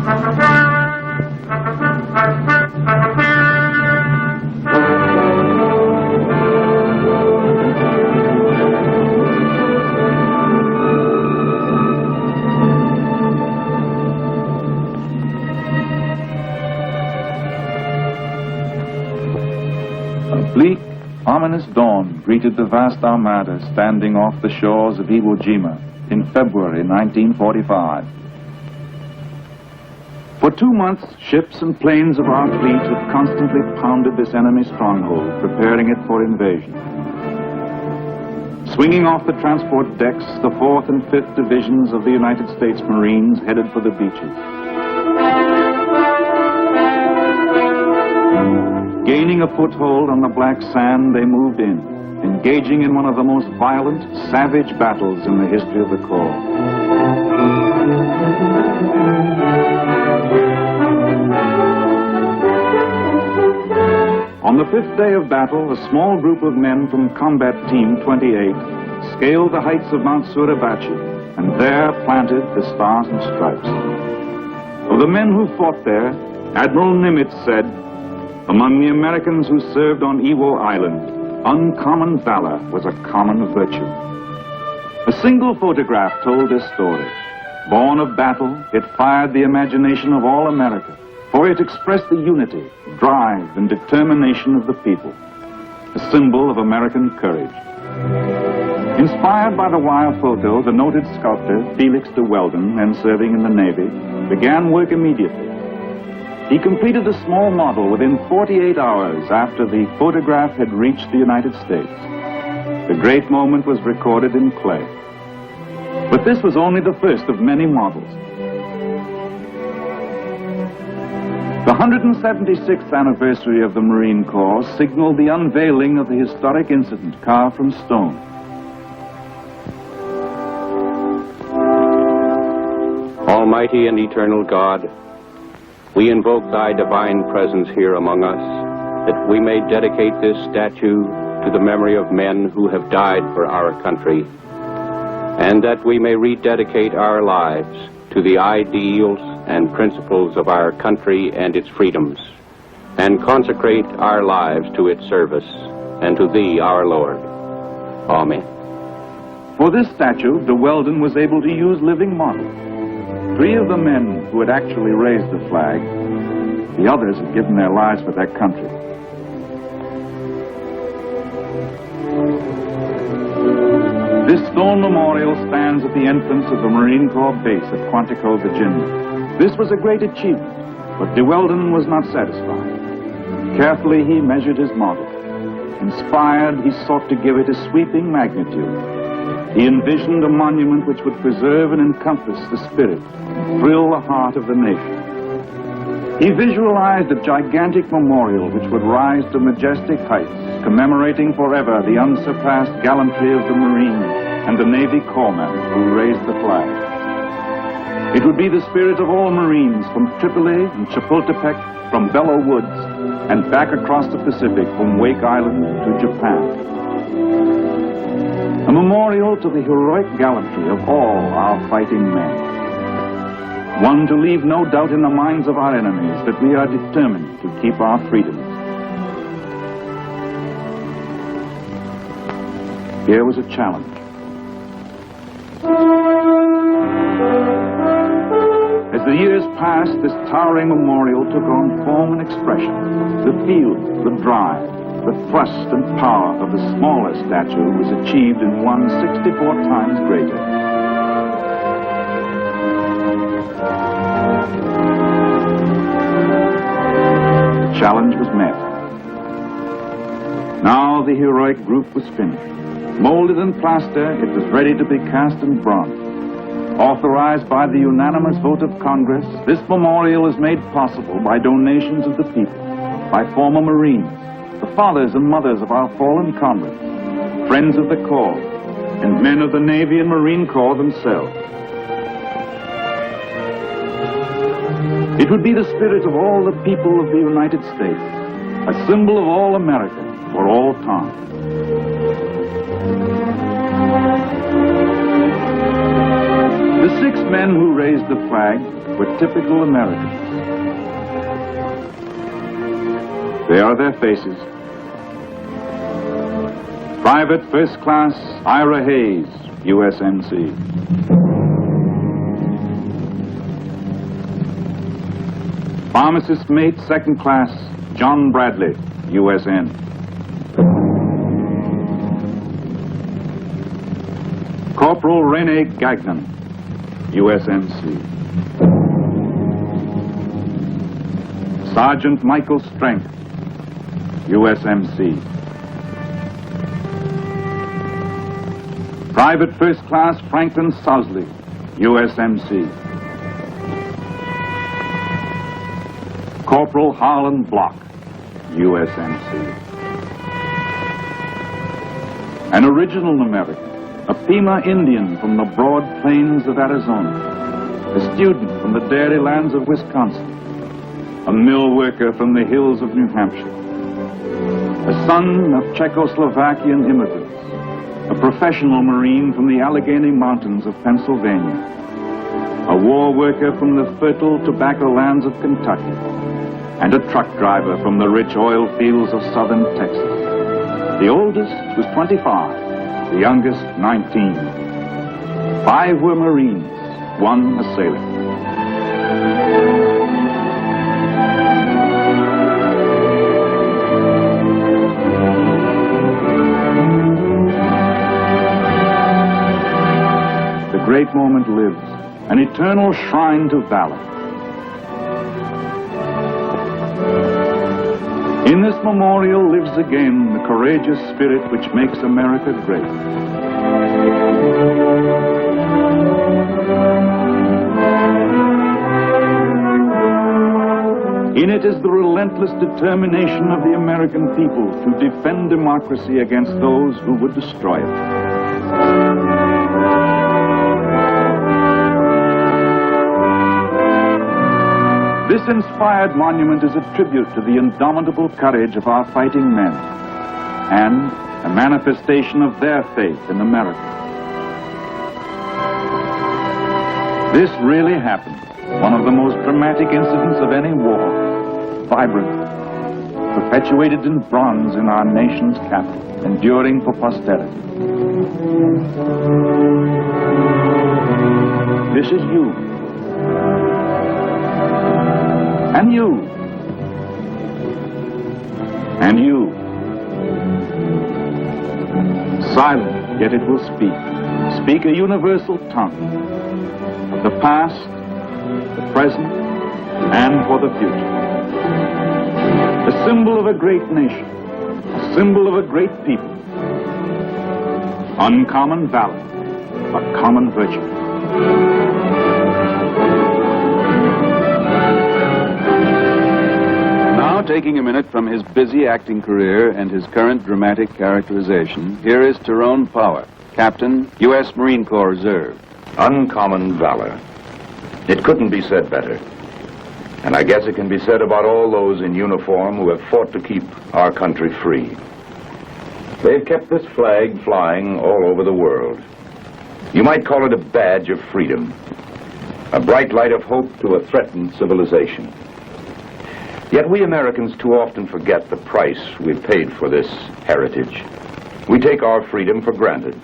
A bleak, ominous dawn greeted the vast armada standing off the shores of Iwo Jima in February 1945. For 2 months, ships and planes of our fleet had constantly pounded this enemy stronghold, preparing it for invasion. Swinging off the transport decks, the 4th and 5th Divisions of the United States Marines headed for the beaches. Gaining a foothold on the black sand, they moved in, engaging in one of the most violent, savage battles in the history of the Corps. On the 5th day of battle, a small group of men from Combat Team 28 scaled the heights of Mount Suribachi and there planted the Stars and Stripes. Of the men who fought there, Admiral Nimitz said, "Among the Americans who served on Iwo Island, uncommon valor was a common virtue." A single photograph told this story. Born of battle, it fired the imagination of all America, for it expressed the unity, drive, and determination of the people, a symbol of American courage. Inspired by the wire photo, the noted sculptor Felix de Weldon, then serving in the Navy, began work immediately. He completed a small model within 48 hours after the photograph had reached the United States. The great moment was recorded in clay. But this was only the first of many models. The 176th anniversary of the Marine Corps signaled the unveiling of the historic incident carved from stone. Almighty and eternal God, we invoke thy divine presence here among us, that we may dedicate this statue to the memory of men who have died for our country, and that we may rededicate our lives to the ideals and principles of our country and its freedoms, and consecrate our lives to its service, and to thee, our Lord. Amen. For this statue, de Weldon was able to use living models. 3 of the men who had actually raised the flag, the others had given their lives for their country. This stone memorial stands at the entrance of the Marine Corps base at Quantico, Virginia. This was a great achievement, but de Weldon was not satisfied. Carefully, he measured his model. Inspired, he sought to give it a sweeping magnitude. He envisioned a monument which would preserve and encompass the spirit and thrill the heart of the nation. He visualized a gigantic memorial which would rise to majestic heights, commemorating forever the unsurpassed gallantry of the Marines and the Navy corpsmen who raised the flag. It would be the spirit of all Marines from Tripoli and Chapultepec, from Belleau Woods, and back across the Pacific from Wake Island to Japan. A memorial to the heroic gallantry of all our fighting men. One to leave no doubt in the minds of our enemies that we are determined to keep our freedoms. Here was a challenge. As the years passed, this towering memorial took on form and expression. The feel, the drive, the thrust and power of the smaller statue was achieved in one 64 times greater. The challenge was met. Now the heroic group was finished. Molded in plaster, it was ready to be cast in bronze. Authorized by the unanimous vote of Congress, this memorial is made possible by donations of the people, by former Marines, the fathers and mothers of our fallen comrades, friends of the Corps, and men of the Navy and Marine Corps themselves. It would be the spirit of all the people of the United States, a symbol of all America for all time. The 6 men who raised the flag were typical Americans. There are their faces. Private First Class Ira Hayes, USMC. Pharmacist Mate Second Class John Bradley, USN. Corporal Rene Gagnon, USMC. Sergeant Michael Strength, USMC. Private First Class Franklin Sosley, USMC. Corporal Harlan Block, USMC. An original American, a Pima Indian from the broad plains of Arizona, a student from the dairy lands of Wisconsin, a mill worker from the hills of New Hampshire, a son of Czechoslovakian immigrants, a professional Marine from the Allegheny Mountains of Pennsylvania, a war worker from the fertile tobacco lands of Kentucky, and a truck driver from the rich oil fields of southern Texas. The oldest was 25, the youngest 19. 5 were Marines, 1 a sailor. The great moment lives, an eternal shrine to valor. In this memorial lives again the courageous spirit which makes America great. In it is the relentless determination of the American people to defend democracy against those who would destroy it. This inspired monument is a tribute to the indomitable courage of our fighting men and a manifestation of their faith in America. This really happened, one of the most dramatic incidents of any war, vibrant, perpetuated in bronze in our nation's capital, enduring for posterity. This is you. And you. And you. Silent, yet it will speak. Speak a universal tongue of the past, the present, and for the future. A symbol of a great nation, a symbol of a great people. Uncommon valor, a common virtue. Taking a minute from his busy acting career and his current dramatic characterization, here is Tyrone Power, Captain, U.S. Marine Corps Reserve. Uncommon valor. It couldn't be said better. And I guess it can be said about all those in uniform who have fought to keep our country free. They've kept this flag flying all over the world. You might call it a badge of freedom, a bright light of hope to a threatened civilization. Yet we Americans too often forget the price we've paid for this heritage. We take our freedom for granted,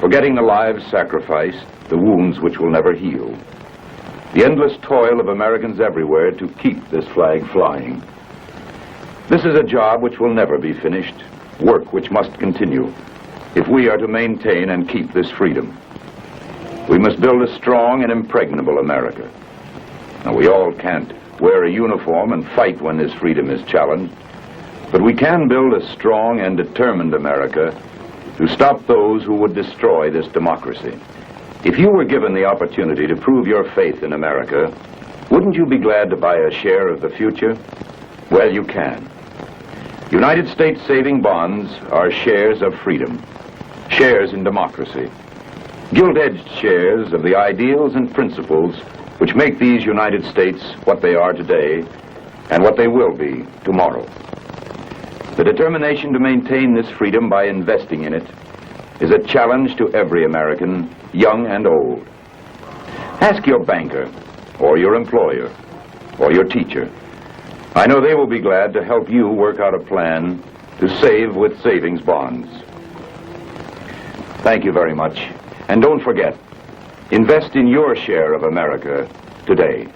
forgetting the lives sacrificed, the wounds which will never heal, the endless toil of Americans everywhere to keep this flag flying. This is a job which will never be finished, work which must continue, if we are to maintain and keep this freedom. We must build a strong and impregnable America. Now, we all can't wear a uniform and fight when this freedom is challenged, but we can build a strong and determined America to stop those who would destroy this democracy. If you were given the opportunity to prove your faith in America, wouldn't you be glad to buy a share of the future? Well, you can. United States saving bonds are shares of freedom, shares in democracy, gilt-edged shares of the ideals and principles which make these United States what they are today and what they will be tomorrow. The determination to maintain this freedom by investing in it is a challenge to every American, young and old. Ask your banker, or your employer, or your teacher. I know they will be glad to help you work out a plan to save with savings bonds. Thank you very much. And don't forget, invest in your share of America today.